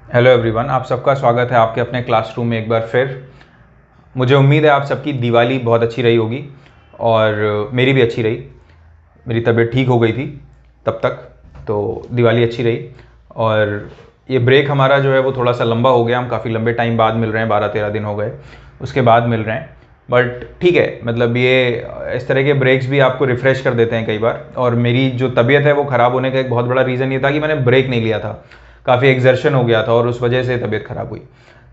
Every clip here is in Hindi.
हेलो एवरीवन, आप सबका स्वागत है आपके अपने क्लासरूम में एक बार फिर। मुझे उम्मीद है आप सबकी दिवाली बहुत अच्छी रही होगी और मेरी भी अच्छी रही। मेरी तबीयत ठीक हो गई थी तब तक, तो दिवाली अच्छी रही। और ये ब्रेक हमारा जो है वो थोड़ा सा लंबा हो गया, हम काफ़ी लंबे टाइम बाद मिल रहे हैं, 12-13 दिन हो गए उसके बाद मिल रहे हैं। बट ठीक है, मतलब ये इस तरह के ब्रेक्स भी आपको रिफ़्रेश कर देते हैं कई बार। और मेरी जो तबीयत है वो ख़राब होने का एक बहुत बड़ा रीज़न ये था कि मैंने ब्रेक नहीं लिया था, काफ़ी एग्जर्शन हो गया था और उस वजह से तबीयत ख़राब हुई।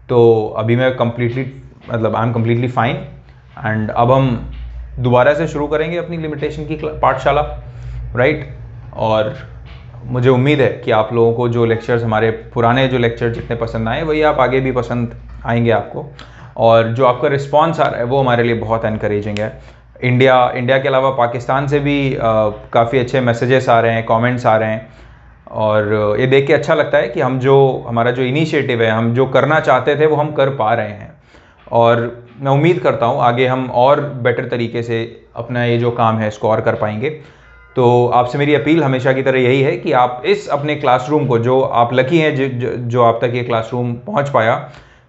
तो अभी मैं कम्प्लीटली, मतलब I am completely fine. And अब हम दोबारा से शुरू करेंगे अपनी लिमिटेशन की पाठशाला, राइट। और मुझे उम्मीद है कि आप लोगों को जो लेक्चर्स, हमारे पुराने जो लेक्चर जितने पसंद आए वही आप आगे भी पसंद आएंगे आपको। और जो आपका रिस्पांस आ रहा है वो हमारे लिए बहुत एनकरेजिंग है। इंडिया के अलावा पाकिस्तान से भी काफ़ी अच्छे मैसेजेस आ रहे हैं, कमेंट्स आ रहे हैं। और ये देख के अच्छा लगता है कि हमारा जो इनिशिएटिव है, हम जो करना चाहते थे वो हम कर पा रहे हैं। और मैं उम्मीद करता हूँ आगे हम और बेटर तरीके से अपना ये जो काम है इसको और कर पाएंगे। तो आपसे मेरी अपील हमेशा की तरह यही है कि आप इस अपने क्लासरूम को, जो आप लकी हैं जो आप तक ये क्लासरूम पहुँच पाया,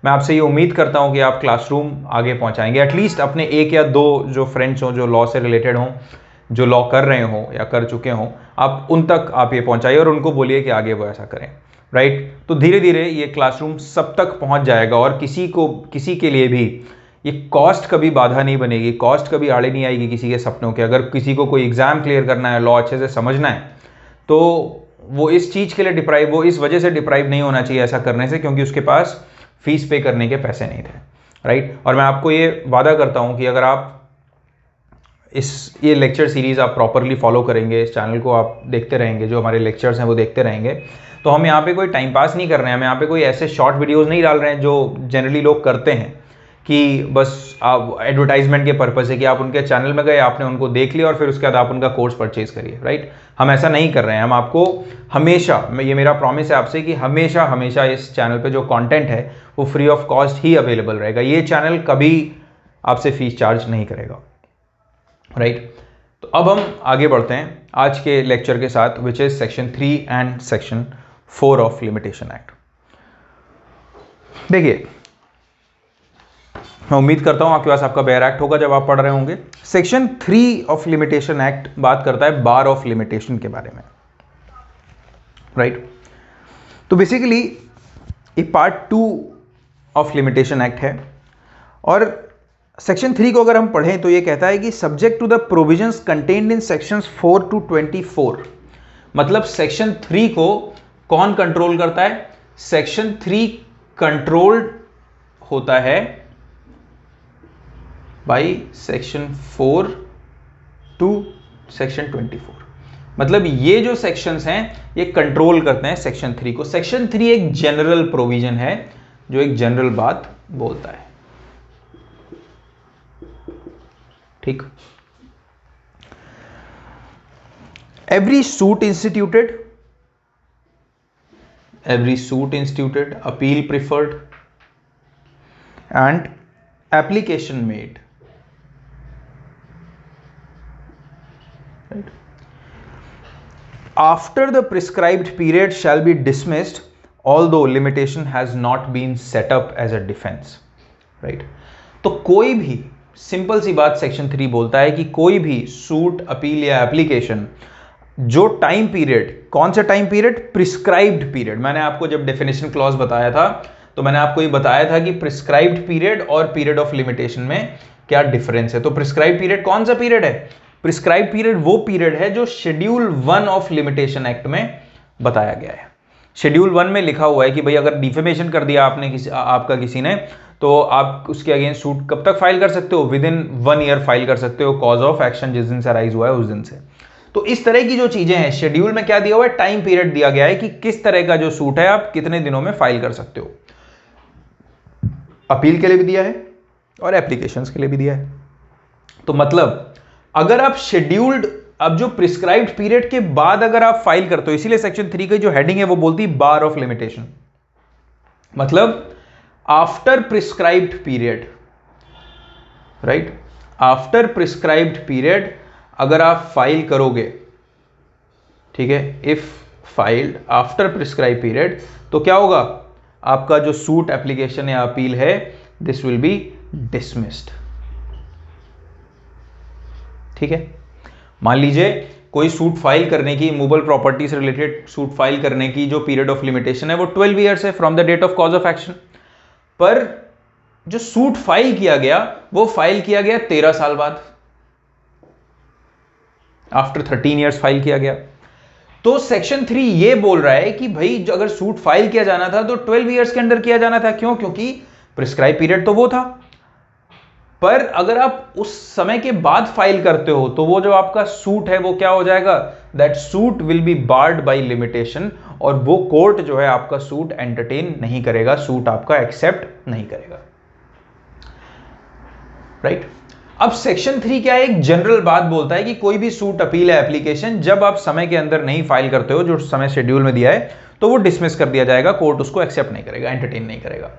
मैं आपसे ये उम्मीद करता हूँ कि आप क्लासरूम आगे पहुँचाएंगे। एटलीस्ट अपने एक या दो जो फ्रेंड्स हों, जो लॉ से रिलेटेड हों, जो लॉ कर रहे हों या कर चुके हों, आप उन तक आप ये पहुँचाइए और उनको बोलिए कि आगे वो ऐसा करें, राइट। तो धीरे धीरे ये क्लासरूम सब तक पहुँच जाएगा और किसी के लिए भी ये कॉस्ट कभी बाधा नहीं बनेगी, कॉस्ट कभी आड़े नहीं आएगी किसी के सपनों के। अगर किसी को कोई एग्ज़ाम क्लियर करना है, लॉ अच्छे से समझना है, तो वो इस चीज़ के लिए वो इस वजह से डिप्राइव नहीं होना चाहिए ऐसा करने से, क्योंकि उसके पास फीस पे करने के पैसे नहीं थे, राइट। और मैं आपको ये वादा करता हूँ कि अगर आप ये लेक्चर सीरीज़ आप प्रॉपरली फॉलो करेंगे, इस चैनल को आप देखते रहेंगे, जो हमारे लेक्चर्स हैं वो देखते रहेंगे, तो हम यहाँ पे कोई टाइम पास नहीं कर रहे हैं, हम यहाँ पे कोई ऐसे शॉर्ट वीडियोस नहीं डाल रहे हैं जो जनरली लोग करते हैं कि बस आप एडवर्टाइजमेंट के पर्पज़ से कि आप उनके चैनल में गए, आपने उनको देख लिया और फिर उसके बाद आप उनका कोर्स परचेज करिए, राइट। हम ऐसा नहीं कर रहे हैं। हम आपको हमेशा, ये मेरा प्रॉमिस है आपसे कि हमेशा हमेशा इस चैनल पे जो कंटेंट है वो free of cost he available रहेगा। ये चैनल कभी आपसे फीस चार्ज नहीं करेगा, राइट। तो अब हम आगे बढ़ते हैं आज के लेक्चर के साथ, which is section 3 and section 4 of limitation act. देखिए, मैं उम्मीद करता हूं आपके पास आपका बेयर एक्ट होगा जब आप पढ़ रहे होंगे। सेक्शन 3 ऑफ लिमिटेशन एक्ट बात करता है बार ऑफ लिमिटेशन के बारे में, राइट। तो बेसिकली ये पार्ट 2 ऑफ लिमिटेशन एक्ट है। और सेक्शन 3 को अगर हम पढ़ें तो ये कहता है कि subject to the provisions contained in sections 4 to 24। मतलब सेक्शन 3 को कौन कंट्रोल करता है? सेक्शन 3 कंट्रोल्ड होता है बाय सेक्शन 4 to सेक्शन 24। मतलब ये जो सेक्शंस हैं ये कंट्रोल करते हैं सेक्शन 3 को। सेक्शन 3 एक जनरल प्रोविजन है जो एक जनरल बात बोलता है, ठीक। Every suit instituted, appeal preferred and application made, right, after the prescribed period shall be dismissed although limitation has not been set up as a defence, right. तो कोई भी, सिंपल सी बात सेक्शन 3 बोलता है कि कोई भी सूट, अपील या एप्लीकेशन जो टाइम पीरियड, कौन सा टाइम पीरियड? Prescribed period. मैंने आपको जब डेफिनेशन क्लॉज बताया था तो मैंने आपको ये बताया था कि प्रिस्क्राइब्ड पीरियड और पीरियड ऑफ लिमिटेशन में क्या डिफरेंस है। तो प्रिस्क्राइब्ड पीरियड कौन सा पीरियड है? प्रिस्क्राइब्ड पीरियड वो पीरियड है जो शेड्यूल 1 ऑफ लिमिटेशन एक्ट में बताया गया है। शेड्यूल 1 में लिखा हुआ है कि भाई अगर डिफेमेशन कर दिया आपने आपका किसी ने, तो आप उसके अगेंस्ट सूट कब तक फाइल कर सकते हो? विद इन 1 ईयर फाइल कर सकते हो, कॉज ऑफ एक्शन जिस दिन से अराइज हुआ है उस दिन से। तो इस तरह की जो चीजें हैं, शेड्यूल में क्या दिया हुआ है? टाइम पीरियड दिया गया है कि किस तरह का जो सूट है आप कितने दिनों में फाइल कर सकते हो। अपील के लिए भी दिया है और एप्लीकेशंस के लिए भी दिया है। तो मतलब अगर आप शेड्यूल्ड, अब जो प्रिस्क्राइब्ड पीरियड के बाद अगर आप फाइल करते हो, इसीलिए सेक्शन 3 की जो हेडिंग है वो बोलती है बार ऑफ लिमिटेशन। मतलब after prescribed period, right, after prescribed period अगर आप फाइल करोगे, ठीक है, if filed after prescribe period, तो क्या होगा? आपका जो सूट एप्लीकेशन या अपील है दिस विल बी डिसमिस्ड। ठीक है, मान लीजिए कोई सूट फाइल करने की, मूवेबल प्रॉपर्टी से रिलेटेड सूट फाइल करने की जो पीरियड ऑफ लिमिटेशन है वो 12 ईयर्स है from the date of cause of action, पर जो सूट फाइल किया गया वो फाइल किया गया 13 साल बाद, आफ्टर 13 ईयर्स फाइल किया गया। तो सेक्शन 3 ये बोल रहा है कि भाई जो अगर सूट फाइल किया जाना था तो 12 ईयर्स के अंदर किया जाना था। क्यों? क्योंकि प्रिस्क्राइब पीरियड तो वो था, पर अगर आप उस समय के बाद फाइल करते हो तो वो जो आपका सूट है वो क्या हो जाएगा, that suit will be board by limitation, और वो कोर्ट जो है आपका सूट एंटरटेन नहीं करेगा, सूट आपका एक्सेप्ट नहीं करेगा। राइट? अब सेक्शन 3 क्या है, एक जनरल बात बोलता है कि कोई भी सूट अपील है एप्लीकेशन जब आप समय के अंदर नहीं फाइल करते हो जो समय शेड्यूल में दिया है तो वो डिसमिस कर दिया जाएगा, कोर्ट उसको एक्सेप्ट नहीं करेगा, एंटरटेन नहीं करेगा।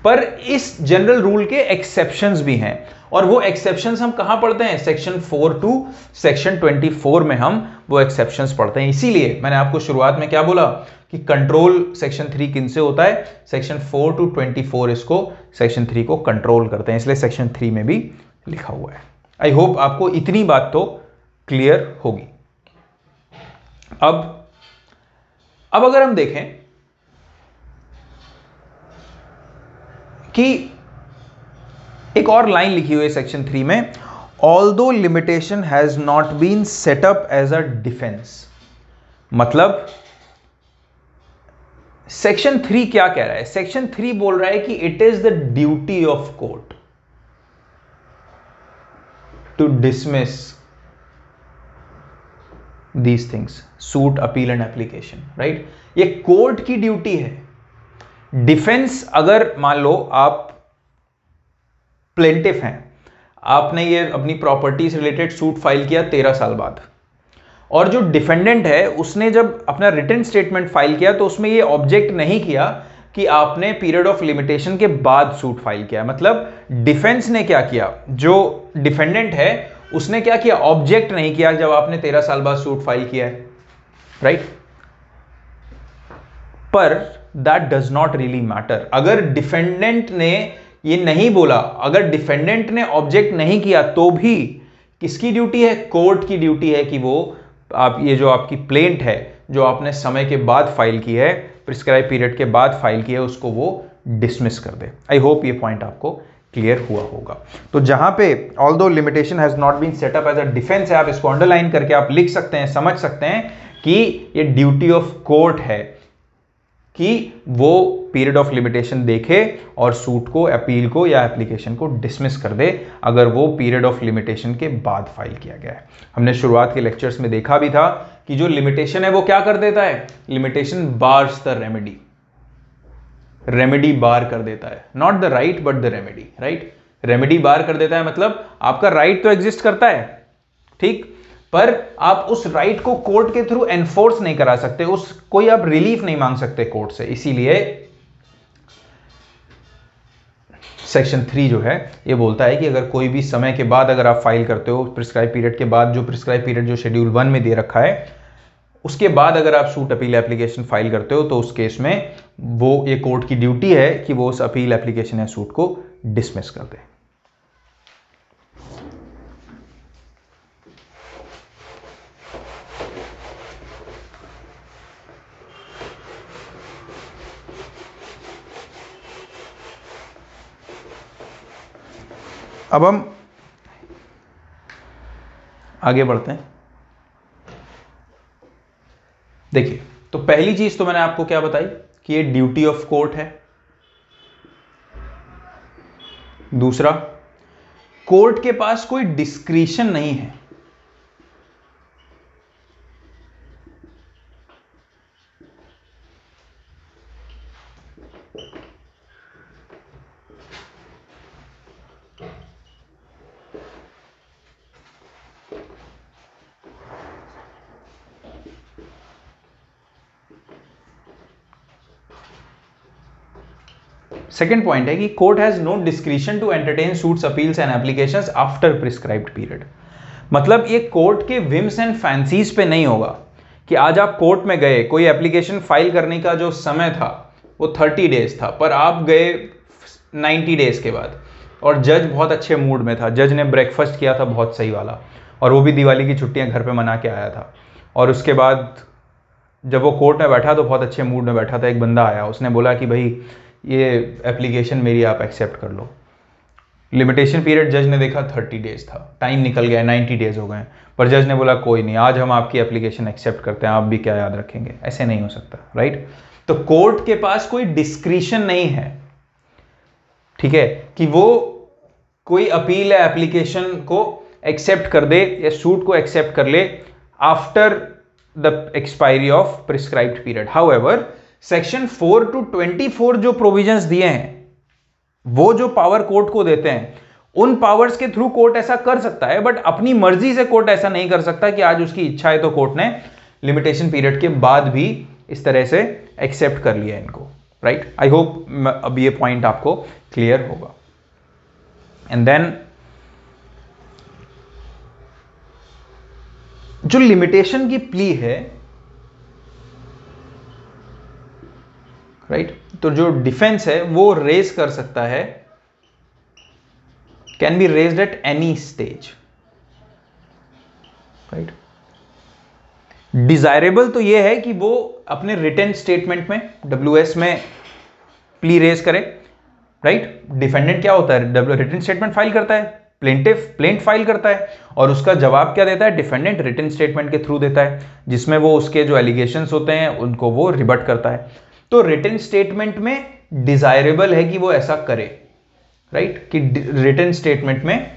पर इस जनरल रूल के एक्सेप्शंस भी हैं, और वो एक्सेप्शंस हम कहां पढ़ते हैं, सेक्शन 4 टू सेक्शन 24 में हम वो एक्सेप्शंस पढ़ते हैं। इसीलिए मैंने आपको शुरुआत में क्या बोला कि कंट्रोल सेक्शन 3 किन से होता है, सेक्शन 4 टू 24 इसको सेक्शन 3 को कंट्रोल करते हैं, इसलिए सेक्शन 3 में भी लिखा हुआ है। आई होप आपको इतनी बात तो क्लियर होगी। अब अगर हम देखें कि एक और लाइन लिखी हुई है सेक्शन 3 में, although limitation has not been set up as a defence. मतलब सेक्शन 3 क्या कह रहा है, सेक्शन 3 बोल रहा है कि it is the duty of court to dismiss these things, suit, appeal and application. Right? ये कोर्ट की ड्यूटी है। डिफेंस, अगर मान लो आप प्लेंटिफ हैं, आपने ये अपनी प्रॉपर्टी से रिलेटेड सूट फाइल किया 13 साल बाद, और जो डिफेंडेंट है उसने जब अपना रिटन स्टेटमेंट फाइल किया तो उसमें ये ऑब्जेक्ट नहीं किया कि आपने पीरियड ऑफ लिमिटेशन के बाद सूट फाइल किया। मतलब डिफेंस ने क्या किया, जो डिफेंडेंट है उसने क्या किया, ऑब्जेक्ट नहीं किया जब आपने 13 साल बाद सूट फाइल किया है। राइट? पर that does not really matter. अगर डिफेंडेंट ने ये नहीं बोला, अगर डिफेंडेंट ने ऑब्जेक्ट नहीं किया तो भी किसकी ड्यूटी है, कोर्ट की ड्यूटी है कि वो आप ये जो आपकी प्लेंट है जो आपने समय के बाद फाइल की है, प्रिस्क्राइब पीरियड के बाद फाइल की है, उसको वो डिसमिस कर दे। आई होप ये पॉइंट आपको क्लियर हुआ होगा। तो जहां पे although limitation has not been set up as a defence है, आप इसको अंडरलाइन करके आप लिख सकते हैं, समझ सकते हैं कि ये ड्यूटी ऑफ कोर्ट है कि वो पीरियड ऑफ लिमिटेशन देखे और सूट को, अपील को या एप्लीकेशन को डिसमिस कर दे अगर वो पीरियड ऑफ लिमिटेशन के बाद फाइल किया गया है। हमने शुरुआत के लेक्चर्स में देखा भी था कि जो लिमिटेशन है वो क्या कर देता है, limitation bars the remedy, remedy bar कर देता है, not the right but the remedy. Right? Remedy bar कर देता है मतलब आपका राइट तो एग्जिस्ट करता है, ठीक, पर आप उस राइट को कोर्ट के थ्रू एनफोर्स नहीं करा सकते, उस कोई आप रिलीफ नहीं मांग सकते कोर्ट से। इसीलिए सेक्शन 3 जो है ये बोलता है कि अगर कोई भी समय के बाद अगर आप फाइल करते हो प्रिस्क्राइब पीरियड के बाद, जो प्रिस्क्राइब पीरियड जो शेड्यूल 1 में दे रखा है, उसके बाद अगर आप सूट अपील एप्लीकेशन फाइल करते हो तो उस केस में वो ये कोर्ट की ड्यूटी है कि वो उस अपील एप्लीकेशन या सूट को डिसमिस कर दे। अब हम आगे बढ़ते हैं। देखिए, तो पहली चीज तो मैंने आपको क्या बताई कि ये ड्यूटी ऑफ कोर्ट है। दूसरा, कोर्ट के पास कोई डिस्क्रिशन नहीं है। सेकेंड पॉइंट है कि court has no discretion to entertain suits, appeals and applications after prescribed period. मतलब ये कोर्ट के विम्स एंड फैंसीज पे नहीं होगा कि आज आप कोर्ट में गए, कोई एप्लीकेशन फाइल करने का जो समय था वो 30 डेज था, पर आप गए 90 डेज के बाद, और जज बहुत अच्छे मूड में था, जज ने ब्रेकफास्ट किया था बहुत सही वाला, और वो भी दिवाली की छुट्टियां घर पे मना के आया था। और उसके बाद जब वो कोर्ट में बैठा तो बहुत अच्छे मूड में बैठा था, एक बंदा आया, उसने बोला कि भाई ये एप्लीकेशन मेरी आप एक्सेप्ट कर लो। लिमिटेशन पीरियड जज ने देखा 30 डेज था, टाइम निकल गया, 90 डेज हो गए, पर जज ने बोला कोई नहीं, आज हम आपकी एप्लीकेशन एक्सेप्ट करते हैं, आप भी क्या याद रखेंगे, ऐसे नहीं हो सकता, राइट। तो कोर्ट के पास कोई डिस्क्रिशन नहीं है, ठीक है, कि वो कोई अपील या एप्लीकेशन को एक्सेप्ट कर दे या सूट को एक्सेप्ट कर ले after the expiry of prescribed period. However section 4 to 24 जो प्रोविजंस दिए हैं, वो जो पावर कोर्ट को देते हैं, उन पावर्स के थ्रू कोर्ट ऐसा कर सकता है, बट अपनी मर्जी से कोर्ट ऐसा नहीं कर सकता कि आज उसकी इच्छा है तो कोर्ट ने लिमिटेशन पीरियड के बाद भी इस तरह से एक्सेप्ट कर लिया इनको, राइट। आई होप अब ये पॉइंट आपको क्लियर होगा। एंड देन जो लिमिटेशन की प्ली है, राइट, तो जो डिफेंस है वो रेज कर सकता है, can be raised at any stage, right. Desirable तो ये है कि वो अपने रिटन स्टेटमेंट में WS में प्ली रेज करे, राइट। डिफेंडेंट क्या होता है, रिटन स्टेटमेंट फाइल करता है, प्लेंट फाइल करता है, और उसका जवाब क्या देता है, डिफेंडेंट रिटन स्टेटमेंट के थ्रू देता है, जिसमें वो उसके जो एलिगेशंस होते हैं उनको वो रिबट करता है। तो रिटन स्टेटमेंट में डिजायरेबल है कि वो ऐसा करे, राइट, कि रिटन स्टेटमेंट में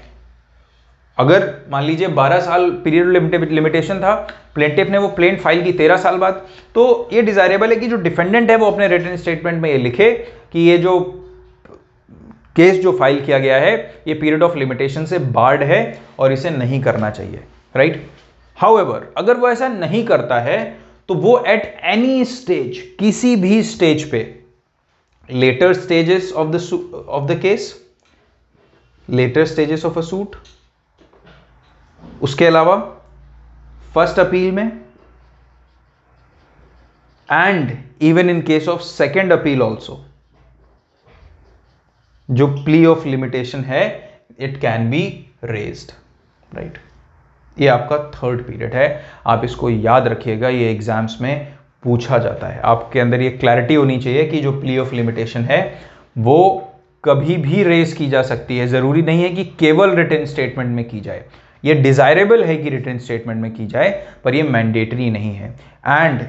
अगर मान लीजिए 12 साल पीरियड लिमिटेशन था, प्लेंटिफ ने वो प्लेंट फाइल की 13 साल बाद, तो ये डिजायरेबल है कि जो डिफेंडेंट है वो अपने रिटन स्टेटमेंट में ये लिखे कि ये जो केस जो फाइल किया गया है ये पीरियड ऑफ लिमिटेशन से बार्ड है और इसे नहीं करना चाहिए, राइट। हाउएवर अगर वो ऐसा नहीं करता है तो वो एट एनी स्टेज, किसी भी स्टेज पे, later stages of the case, later stages of a suit, उसके अलावा फर्स्ट अपील में, and even in case of second appeal also, जो प्ली ऑफ लिमिटेशन है it can be raised, right. ये आपका थर्ड पीरियड है, आप इसको याद रखिएगा, ये एग्जाम्स में पूछा जाता है। आपके अंदर ये क्लैरिटी होनी चाहिए कि जो प्ली ऑफ लिमिटेशन है वो कभी भी रेज की जा सकती है, जरूरी नहीं है कि केवल रिटन स्टेटमेंट में की जाए। ये डिजायरेबल है कि रिटन स्टेटमेंट में की जाए, पर ये मैंडेटरी नहीं है। And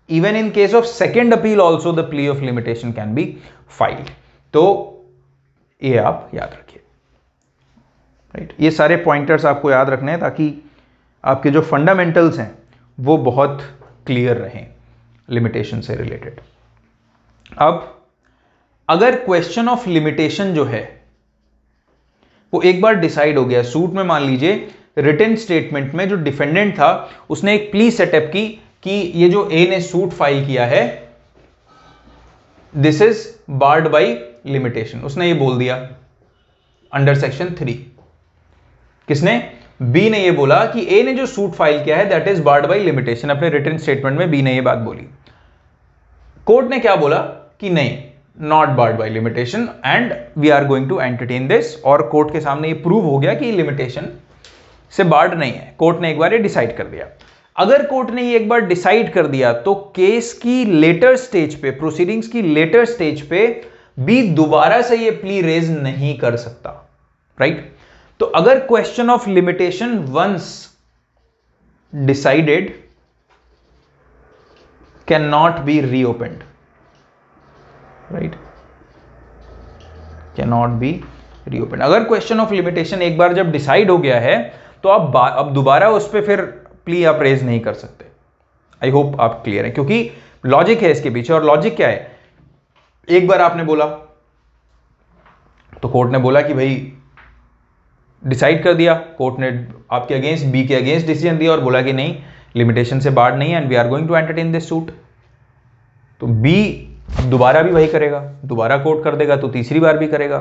even in case of second appeal also the plea of limitation can be filed. तो ये आप याद रखिए, राइट। ये सारे पॉइंटर्स आपको याद रखने हैं ताकि आपके जो फंडामेंटल्स हैं वो बहुत क्लियर रहें लिमिटेशन से रिलेटेड। अब अगर क्वेश्चन ऑफ लिमिटेशन जो है वो एक बार डिसाइड हो गया, सूट में मान लीजिए रिटन स्टेटमेंट में जो डिफेंडेंट था उसने एक प्ली सेटअप की कि ये जो ए ने सूट फाइल किया है this is barred by limitation, उसने ये बोल दिया अंडर सेक्शन 3। किसने, बी ने ये बोला कि ए ने जो सूट फाइल किया है that is barred by limitation, अपने रिटन स्टेटमेंट में बी ने ये बात बोली। कोर्ट ने क्या बोला कि नहीं, not barred by limitation and we are going to entertain this, और कोर्ट के सामने ये प्रूव हो गया कि लिमिटेशन से बार्ड नहीं है। कोर्ट ने एक बार ये डिसाइड कर दिया। अगर कोर्ट ने ये एक बार डिसाइड कर दिया तो केस की लेटर स्टेज पे, प्रोसीडिंग्स की लेटर स्टेज पे बी दोबारा से ये प्ली रेज नहीं कर सकता, राइट। तो अगर question of limitation once decided can not be reopened, right, can not be reopened. अगर क्वेश्चन ऑफ लिमिटेशन एक बार जब डिसाइड हो गया है तो अब दोबारा उस पर फिर प्ली आप रेज नहीं कर सकते। आई होप आप क्लियर है, क्योंकि लॉजिक है इसके पीछे। और लॉजिक क्या है, एक बार आपने बोला तो कोर्ट ने बोला कि भाई डिसाइड कर दिया, कोर्ट ने आपके अगेंस्ट, बी के अगेंस्ट डिसीजन दिया और बोला कि नहीं लिमिटेशन से बार्ड नहीं है and we are going to entertain this suit. तो बी अब दोबारा भी वही करेगा, दोबारा कोर्ट कर देगा तो तीसरी बार भी करेगा,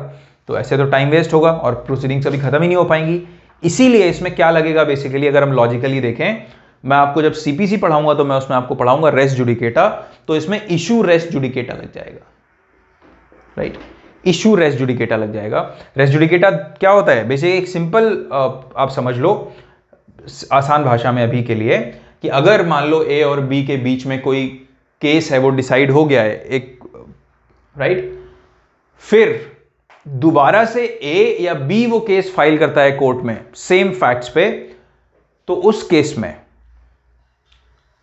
तो ऐसे तो टाइम वेस्ट होगा और प्रोसीडिंग्स अभी खत्म ही नहीं हो पाएंगी। इसीलिए इसमें क्या लगेगा बेसिकली, अगर हम लॉजिकली देखें मैं आपको जब सीपीसी पढ़ाऊंगा तो मैं उसमें आपको पढ़ाऊंगा रेस जुडिकेटा, तो इसमें इशू रेस जुडिकेटा लग जाएगा, राइट। इशू रेस जुडिकेटा लग जाएगा। रेस जुडिकेटा क्या होता है? बेसिकली एक सिंपल आप समझ लो आसान भाषा में अभी के लिए, कि अगर मान लो ए और बी के बीच में कोई केस है, वो डिसाइड हो गया है एक, राइट, फिर दोबारा से ए या बी वो केस फाइल करता है कोर्ट में सेम फैक्ट्स पे, तो उस केस में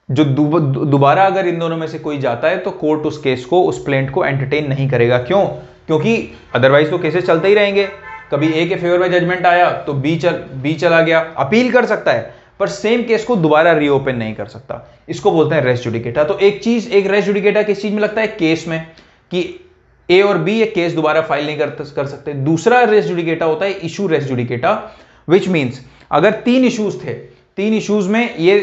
जो दोबारा अगर इन दोनों में से कोई जाता है तो कोर्ट उस केस को, उस प्लेंट को एंटरटेन नहीं करेगा। क्यों? क्योंकि अदरवाइज तो केसेस चलते ही रहेंगे। कभी ए के फेवर में जजमेंट आया तो बी चला गया, अपील कर सकता है पर सेम केस को दोबारा रीओपन नहीं कर सकता। इसको बोलते हैं रेस जुडिकेटा। तो एक रेस जुडिकेटा किस चीज में लगता है? केस में, कि ए और बी ये केस दोबारा फाइल नहीं कर सकते। दूसरा रेस जुडिकेटा होता है issue raise judicata, which means अगर 3 इश्यूज थे, 3 इश्यूज में ये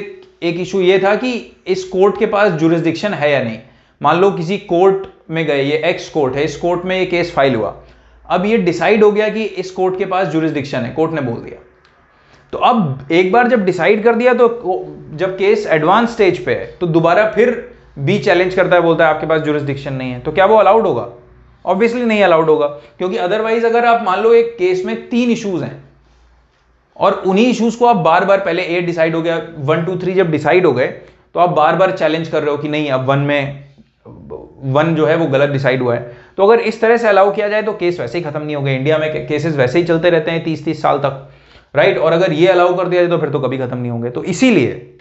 एक इशू ये था कि इस कोर्ट के पास जुरिस्डिक्शन है या नहीं। मान लो किसी कोर्ट में गए, ये एक्स कोर्ट है, इस कोर्ट में ये केस फाइल हुआ, अब ये डिसाइड हो गया कि इस कोर्ट के पास जुरिस्डिक्शन है, कोर्ट ने बोल दिया। तो अब एक बार जब डिसाइड कर दिया, तो जब केस एडवांस स्टेज पे है तो दोबारा फिर बी चैलेंज करता है, बोलता है आपके पास जुरिस्डिक्शन नहीं है, तो क्या वो अलाउड होगा? ऑब्वियसली नहीं अलाउड होगा, क्योंकि अदरवाइज अगर आप मान लो एक केस में 3 इश्यूज हैं और उन्हीं इश्यूज को आप बार बार, पहले ए डिसाइड हो गया, 1 2 3 जब डिसाइड हो गए तो आप बार बार चैलेंज कर रहे हो कि नहीं अब 1 जो है वो गलत डिसाइड हुआ है। तो अगर इस तरह से अलाउ किया जाए तो केस वैसे ही खत्म नहीं हो गए। इंडिया में केसेस वैसे ही चलते रहते हैं 30-30 साल तक, राइट। और अगर ये अलाउ कर दिया जाए तो फिर तो कभी खत्म नहीं होंगे। तो इसीलिए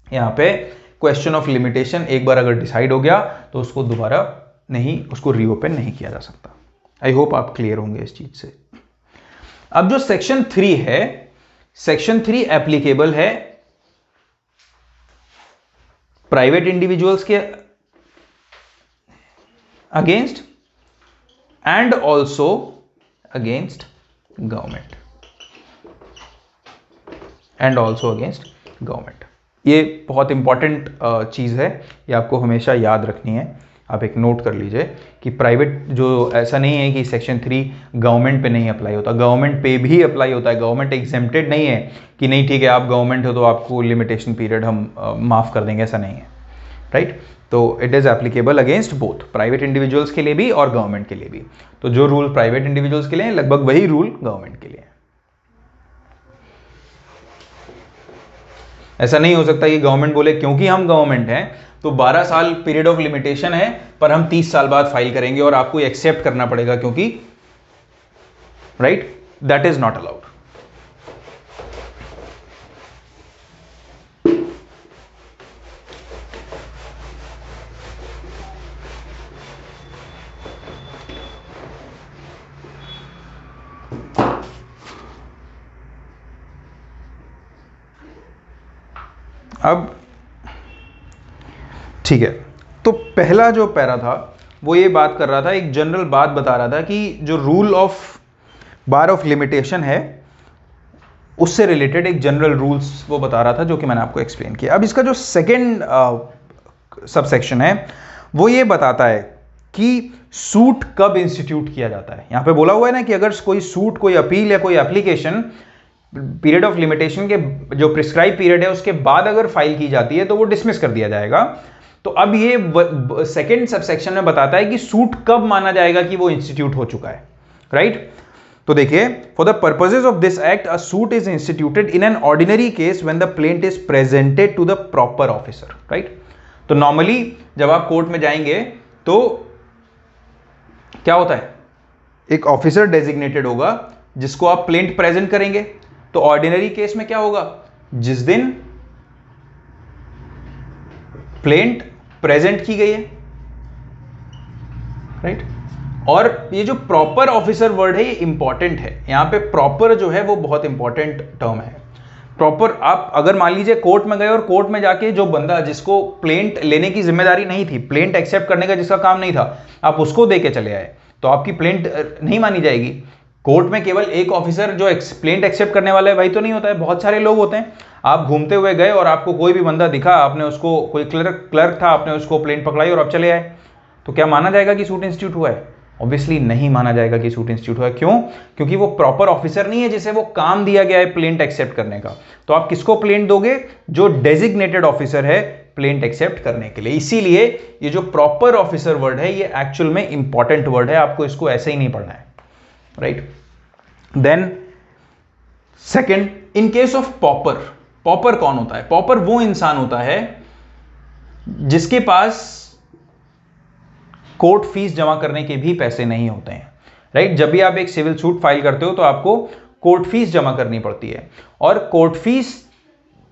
यहां पे क्वेश्चन ऑफ लिमिटेशन एक बार अगर डिसाइड हो गया तो उसको दोबारा नहीं, उसको रीओपन नहीं किया जा सकता। आई होप आप क्लियर होंगे इस चीज से। अब जो सेक्शन 3 है, सेक्शन 3 एप्लीकेबल है प्राइवेट इंडिविजुअल्स के against and also against government, and also against government. ये बहुत इंपॉर्टेंट चीज है, ये आपको हमेशा याद रखनी है। आप एक नोट कर लीजिए कि प्राइवेट जो, ऐसा नहीं है कि सेक्शन 3 गवर्नमेंट पे नहीं अप्लाई होता, गवर्नमेंट पे भी अप्लाई होता है। गवर्नमेंट एग्जेम्प्टेड नहीं है कि नहीं ठीक है आप गवर्नमेंट हो तो आपको लिमिटेशन पीरियड हम माफ कर देंगे, ऐसा नहीं है, राइट। तो it is applicable against both, private individuals के लिए भी और गवर्नमेंट के लिए भी। तो जो रूल प्राइवेट इंडिविजुअल्स के लिए है लगभग वही रूल गवर्नमेंट के लिए है। ऐसा नहीं हो सकता कि गवर्नमेंट बोले क्योंकि हम गवर्नमेंट हैं तो 12 साल पीरियड ऑफ लिमिटेशन है पर हम 30 साल बाद फाइल करेंगे और आपको एक्सेप्ट करना पड़ेगा क्योंकि, right, that is not allowed. अब ठीक है, तो पहला जो पैरा था वो ये बात कर रहा था, एक जनरल बात बता रहा था कि जो rule of bar of limitation है उससे रिलेटेड एक जनरल रूल्स वो बता रहा था, जो कि मैंने आपको एक्सप्लेन किया। अब इसका जो सेकेंड सबसेक्शन है वो ये बताता है कि सूट कब इंस्टीट्यूट किया जाता है। यहां पे बोला हुआ है ना कि अगर कोई सूट, कोई अपील या कोई एप्लीकेशन पीरियड ऑफ लिमिटेशन के जो प्रिस्क्राइब पीरियड है उसके बाद अगर फाइल की जाती है तो वो डिसमिस कर दिया जाएगा। तो अब ये सेकेंड सबसेक्शन में बताता है कि सूट कब माना जाएगा कि वो इंस्टीट्यूट हो चुका है, राइट। तो देखिए, for the purposes of this act a suit is instituted in an ordinary case when the plaint is presented to the proper officer, right. तो नॉर्मली जब आप कोर्ट में जाएंगे तो क्या होता है, एक ऑफिसर डेजिग्नेटेड होगा जिसको आप प्लेंट प्रेजेंट करेंगे। तो ऑर्डिनरी केस में क्या होगा, जिस दिन प्लेंट प्रेजेंट की गई है, राइट। और ये जो प्रॉपर ऑफिसर वर्ड है ये इंपॉर्टेंट है। यहां पे प्रॉपर जो है वो बहुत इंपॉर्टेंट टर्म है। प्रॉपर, आप अगर मान लीजिए कोर्ट में गए और कोर्ट में जाके जो बंदा जिसको प्लेंट लेने की जिम्मेदारी नहीं थी, प्लेंट एक्सेप्ट करने का जिसका काम नहीं था, आप उसको दे के चले आए तो आपकी प्लेंट नहीं मानी जाएगी। कोर्ट में केवल एक ऑफिसर जो प्लेंट एक्सेप्ट करने वाला है वही तो नहीं होता है, बहुत सारे लोग होते हैं। आप घूमते हुए गए और आपको कोई भी बंदा दिखा, आपने उसको, कोई क्लर्क था, आपने उसको प्लेंट पकड़ाई और आप चले आए, तो क्या माना जाएगा कि सूट इंस्टीट्यूट हुआ है? ऑब्वियसली नहीं माना जाएगा कि सूट इंस्टीट्यूट हुआ। क्यों? क्योंकि वो प्रॉपर ऑफिसर नहीं है जिसे वो काम दिया गया है प्लेंट एक्सेप्ट करने का। तो आप किसको प्लेंट दोगे? जो डेजिग्नेटेड ऑफिसर है प्लेंट एक्सेप्ट करने के लिए। इसीलिए ये जो प्रॉपर ऑफिसर वर्ड है ये एक्चुअल में इंपॉर्टेंट वर्ड है, आपको इसको ऐसे ही नहीं पढ़ना है, right. Then second, in case of pauper, pauper कौन होता है? पॉपर वो इंसान होता है जिसके पास कोर्ट फीस जमा करने के भी पैसे नहीं होते हैं, राइट। जब भी आप एक सिविल सूट फाइल करते हो तो आपको कोर्ट फीस जमा करनी पड़ती है, और कोर्ट फीस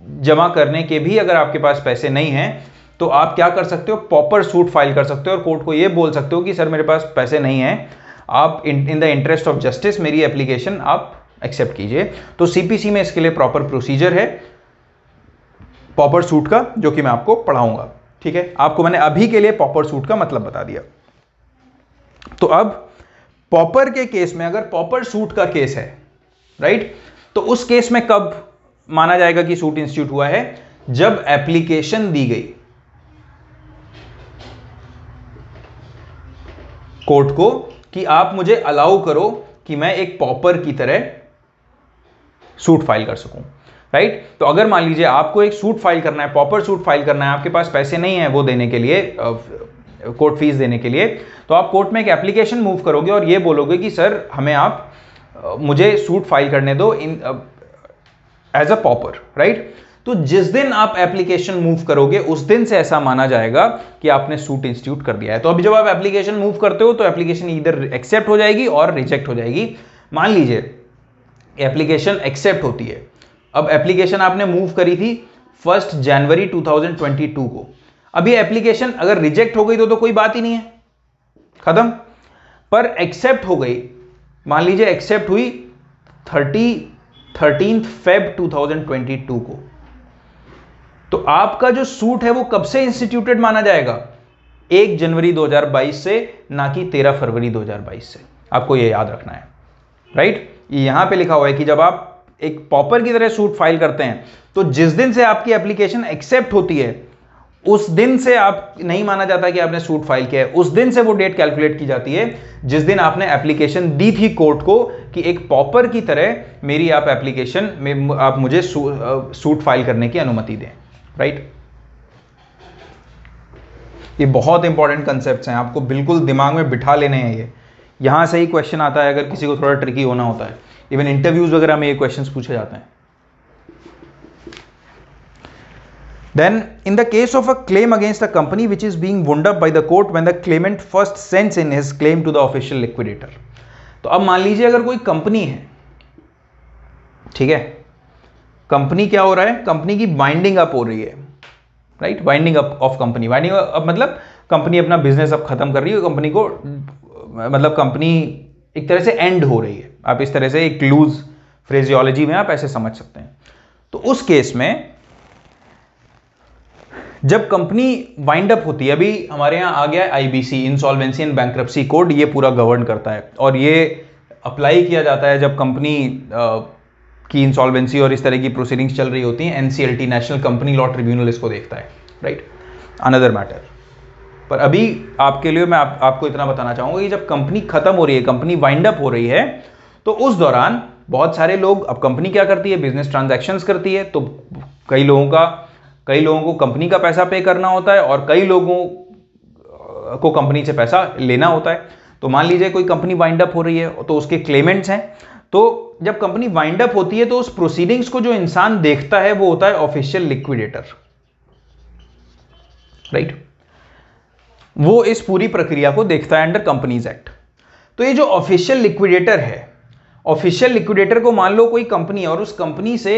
जमा करने के भी अगर आपके पास पैसे नहीं हैं तो आप क्या कर सकते हो? पॉपर सूट फाइल कर सकते हो और कोर्ट को यह बोल सकते हो कि सर मेरे पास पैसे नहीं हैं, आप in the interest of justice मेरी एप्लीकेशन आप एक्सेप्ट कीजिए। तो सीपीसी में इसके लिए प्रॉपर प्रोसीजर है पॉपर सूट का, जो कि मैं आपको पढ़ाऊंगा, ठीक है। आपको मैंने अभी के लिए पॉपर सूट का मतलब बता दिया। तो अब पॉपर के केस में, अगर पॉपर सूट का केस है, राइट, तो उस केस में कब माना जाएगा कि सूट इंस्टीट्यूट हुआ है? जब एप्लीकेशन दी गई कोर्ट को कि आप मुझे अलाउ करो कि मैं एक पॉपर की तरह सूट फाइल कर सकूं, राइट। तो अगर मान लीजिए आपको एक सूट फाइल करना है, पॉपर सूट फाइल करना है, आपके पास पैसे नहीं है वो देने के लिए, कोर्ट फीस देने के लिए, तो आप कोर्ट में एक एप्लीकेशन मूव करोगे और ये बोलोगे कि सर हमें आप मुझे सूट फाइल करने दो इन एज अ पॉपर, राइट। तो जिस दिन आप एप्लीकेशन मूव करोगे उस दिन से ऐसा माना जाएगा कि आपने सूट इंस्टीट्यूट कर दिया है। तो अभी जब आप एप्लीकेशन मूव करते हो तो एप्लीकेशन इधर एक्सेप्ट हो जाएगी और रिजेक्ट हो जाएगी। मान लीजिए एप्लीकेशन एक्सेप्ट होती है, अब एप्लीकेशन आपने मूव करी थी 1 जनवरी 2022 को, अब ये एप्लीकेशन अगर रिजेक्ट हो गई तो कोई बात ही नहीं है, खत्म। पर एक्सेप्ट हो गई, मान लीजिए एक्सेप्ट हुई 13 फेब 2022 को, तो आपका जो सूट है वो कब से इंस्टीट्यूटेड माना जाएगा? 1 जनवरी 2022 से, ना कि 13 फरवरी 2022 से। आपको ये याद रखना है, राइट। यहां पे लिखा हुआ है कि जब आप एक पॉपर की तरह सूट फाइल करते हैं तो जिस दिन से आपकी एप्लीकेशन एक्सेप्ट होती है उस दिन से आप नहीं माना जाता कि आपने सूट फाइल किया है, उस दिन से वो डेट कैलकुलेट की जाती है जिस दिन आपने एप्लीकेशन दी थी कोर्ट को कि एक पॉपर की तरह मेरी आप एप्लीकेशन में आप मुझे सूट फाइल करने की अनुमति दें, राइट। ये बहुत इंपॉर्टेंट कंसेप्ट्स हैं, आपको बिल्कुल दिमाग में बिठा लेने हैं। ये यहां से ही क्वेश्चन आता है अगर किसी को थोड़ा ट्रिकी होना होता है, इवन इंटरव्यूज वगैरह में ये क्वेश्चंस पूछे जाते हैं। Then, in the case of a claim against a company which is being wound up by the court when the claimant first sends in his claim to the official liquidator, तो अब मान लीजिए अगर कोई कंपनी है, ठीक है, कंपनी क्या हो रहा है? कंपनी की वाइंडिंग अप हो रही है, right. Winding up of company, winding up मतलब कंपनी अपना बिजनेस अब खत्म कर रही है, कंपनी को मतलब कंपनी एक तरह से एंड हो रही है, आप इस तरह से एक लूज फ्रेजियोलॉजी में आप ऐसे समझ सकते हैं। तो उस केस में जब कंपनी वाइंड अप होती है, अभी हमारे यहां आ गया IBC, insolvency and bankruptcy code, ये पूरा गवर्न करता है और ये अप्लाई किया जाता है जब कंपनी की इंसॉल्वेंसी और इस तरह की प्रोसीडिंग्स चल रही होती हैं। NCLT, national company law tribunal, इसको देखता है, राइट। अनदर मैटर, पर अभी आपके लिए मैं आपको इतना बताना चाहूंगा कि जब कंपनी खत्म हो रही है, कंपनी वाइंड अप हो रही है, तो उस दौरान बहुत सारे लोग, अब कंपनी क्या करती है? बिजनेस ट्रांजैक्शंस करती है, तो कई लोगों को कंपनी का पैसा पे करना होता है और कई लोगों को कंपनी से पैसा लेना होता है। तो मान लीजिए कोई कंपनी वाइंड अप हो रही है तो उसके क्लेमेंट्स हैं, तो जब कंपनी वाइंड अप होती है तो उस प्रोसीडिंग्स को जो इंसान देखता है वो होता है ऑफिशियल लिक्विडेटर, राइट। वो इस पूरी प्रक्रिया को देखता है अंडर कंपनीज एक्ट। तो ये जो ऑफिशियल लिक्विडेटर है, ऑफिशियल लिक्विडेटर को मान लो कोई कंपनी है और उस कंपनी से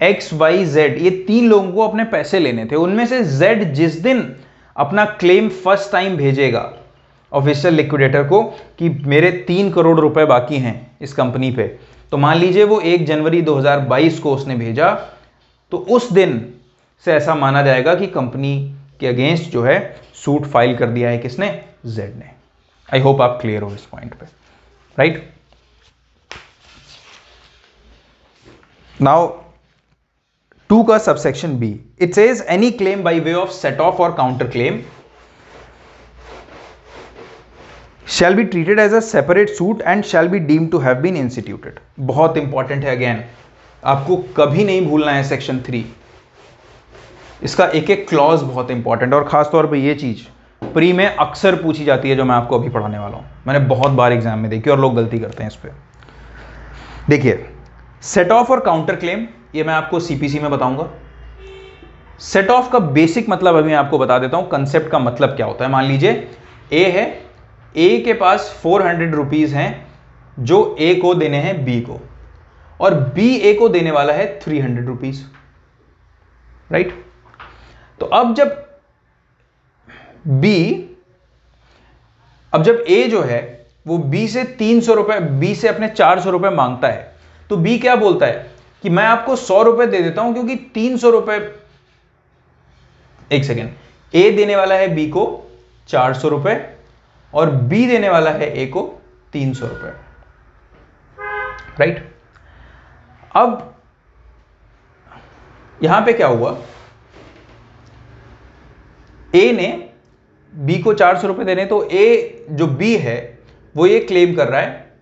XYZ ये 3 लोगों को अपने पैसे लेने थे, उनमें से Z जिस दिन अपना क्लेम फर्स्ट टाइम भेजेगा ऑफिशियल लिक्विडेटर को कि मेरे 3 करोड़ रुपए बाकी हैं इस कंपनी पे, तो मान लीजिए वो 1 जनवरी 2022 को उसने भेजा, तो उस दिन से ऐसा माना जाएगा कि कंपनी के अगेंस्ट जो है सूट फाइल कर दिया है किसने? Z ने। आई होप आप क्लियर हो इस पॉइंट पे, राइट। नाउ 2 का subsection B, it says any claim by way of set off or counter claim shall be treated as a separate suit and shall be deemed to have been instituted. बहुत इंपॉर्टेंट है, अगेन आपको कभी नहीं भूलना है सेक्शन 3, इसका एक एक क्लॉज बहुत इंपॉर्टेंट है। और खासतौर पर यह चीज प्री में अक्सर पूछी जाती है, जो मैं आपको अभी पढ़ाने वाला हूं, मैंने बहुत बार एग्जाम में देखी और लोग गलती करते हैं इस पर। देखिए, set off or counter claim, ये मैं आपको सीपीसी में बताऊंगा। सेट ऑफ का बेसिक मतलब अभी मैं आपको बता देता हूं, कंसेप्ट का मतलब क्या होता है। मान लीजिए ए है, ए के पास 400 रुपीज हैं जो ए को देने हैं बी को, और बी ए को देने वाला है 300 रुपीज, राइट। तो अब जब ए जो है वो बी से 300 रुपए, बी से अपने 400 रुपए मांगता है, तो बी क्या बोलता है कि मैं आपको 100 रुपए दे देता हूं क्योंकि 300 रुपए, एक सेकेंड, ए देने वाला है बी को 400 रुपए और बी देने वाला है ए को 300 रुपए, राइट। अब यहां पे क्या हुआ, ए ने बी को 400 रुपए देने, तो ए जो बी है वो ये क्लेम कर रहा है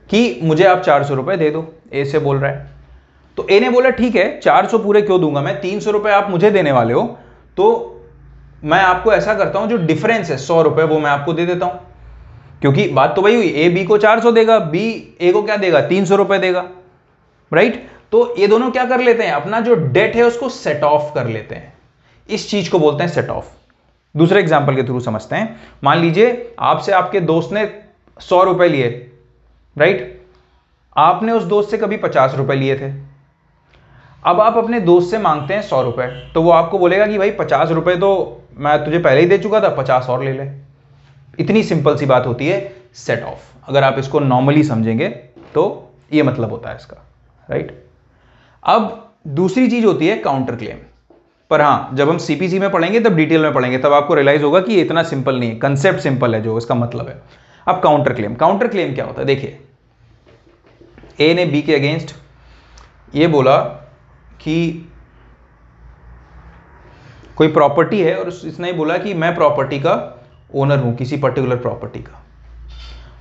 कि मुझे आप 400 रुपए दे दो, ए से बोल रहा है। तो ए ने बोला ठीक है, 400 पूरे क्यों दूंगा मैं, 300 रुपए आप मुझे देने वाले हो, तो मैं आपको ऐसा करता हूं, जो डिफरेंस है 100 रुपए वो मैं आपको दे देता हूं, क्योंकि बात तो वही हुई, ए बी को 400 देगा, बी ए को क्या देगा, 300 रुपए देगा, राइट। तो ये दोनों क्या कर लेते हैं, अपना जो डेट है उसको सेट ऑफ कर लेते हैं, इस चीज को बोलते हैं सेट ऑफ। दूसरे एग्जांपल के थ्रू समझते हैं। मान लीजिए आपसे आपके दोस्त ने 100 रुपए लिए, राइट, आपने उस दोस्त से कभी 50 रुपए लिए थे। अब आप अपने दोस्त से मांगते हैं 100 रुपए, तो वो आपको बोलेगा कि भाई 50 रुपए तो मैं तुझे पहले ही दे चुका था, 50 और ले ले। इतनी सिंपल सी बात होती है सेट ऑफ। अगर आप इसको नॉर्मली समझेंगे तो ये मतलब होता है इसका, राइट। अब दूसरी चीज होती है काउंटर क्लेम, पर हां जब हम सीपीसी में पढ़ेंगे तब डिटेल में पढ़ेंगे, तब आपको रियलाइज होगा कि ये इतना सिंपल नहीं है, कंसेप्ट सिंपल है जो इसका मतलब है। अब काउंटर क्लेम, काउंटर क्लेम क्या होता है, देखिए ए ने बी के अगेंस्ट ये बोला कि कोई प्रॉपर्टी है, और इसने बोला कि मैं प्रॉपर्टी का ओनर हूं, किसी पर्टिकुलर प्रॉपर्टी का,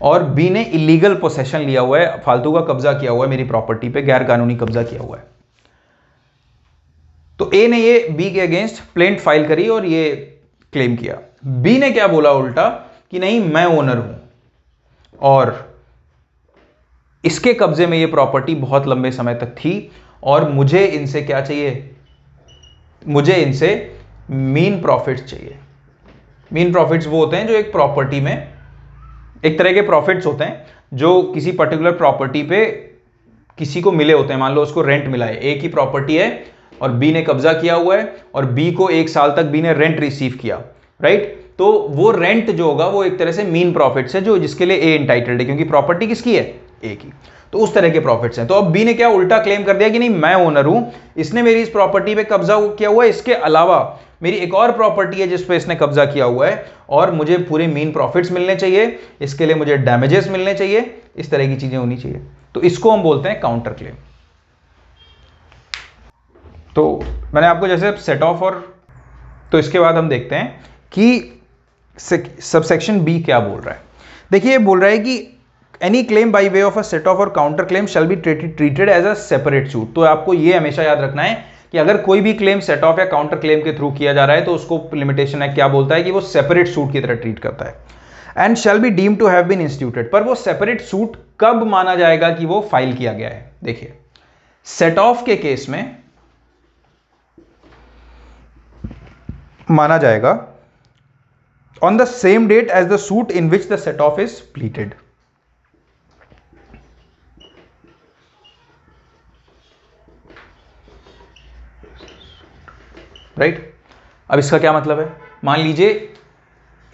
और बी ने इलीगल पोसेशन लिया हुआ है, फालतू का कब्जा किया हुआ है मेरी प्रॉपर्टी पे, गैर कानूनी कब्जा किया हुआ है। तो ए ने ये बी के अगेंस्ट प्लेंट फाइल करी और ये क्लेम किया। बी ने क्या बोला उल्टा कि नहीं मैं ओनर हूं और इसके कब्जे में ये प्रॉपर्टी बहुत लंबे समय तक थी और मुझे इनसे क्या चाहिए, मुझे इनसे मीन प्रॉफिट्स चाहिए। मीन प्रॉफिट्स वो होते हैं जो एक प्रॉपर्टी में, एक तरह के प्रॉफिट्स होते हैं जो किसी पर्टिकुलर प्रॉपर्टी पे किसी को मिले होते हैं। मान लो उसको रेंट मिला है, ए की प्रॉपर्टी है और बी ने कब्जा किया हुआ है और बी को 1 साल तक बी ने रेंट रिसीव किया, राइट। तो वो रेंट जो होगा वो एक तरह से मीन प्रॉफिट्स है, जो जिसके लिए ए इंटाइटल्ड है, क्योंकि प्रॉपर्टी किसकी है, ए की। तो उस तरह के प्रॉफिट्स हैं। तो अब बी ने क्या उल्टा क्लेम कर दिया कि नहीं मैं ओनर हूं, इसने मेरी इस प्रॉपर्टी पे कब्जा किया हुआ है, इसके अलावा मेरी एक और प्रॉपर्टी है जिस पे इसने कब्जा किया हुआ है और मुझे पूरे मीन प्रॉफिट्स मिलने चाहिए, इसके लिए मुझे डैमेजेस मिलने चाहिए, इस तरह की चीजें होनी चाहिए। तो इसको हम बोलते हैं काउंटर क्लेम। तो मैंने आपको जैसे सेट ऑफ और, तो इसके बाद हम देखते हैं कि सबसेक्शन बी क्या बोल रहा है। देखिए ये बोल रहा है कि any claim by way of a set off or counter claim shall be treated as a separate suit. तो आपको ये हमेशा याद रखना है कि अगर कोई भी क्लेम सेट ऑफ या काउंटर क्लेम के थ्रू किया जा रहा है तो उसको लिमिटेशन है, क्या बोलता है कि वो सेपरेट सूट की तरह ट्रीट करता है। And shall be deemed to have been instituted, पर वो सेपरेट सूट कब माना जाएगा कि वो फाइल किया गया है। देखिए सेट ऑफ के केस में माना जाएगा on the same date as the suit in which the set off is pleaded, right. अब इसका क्या मतलब है, मान लीजिए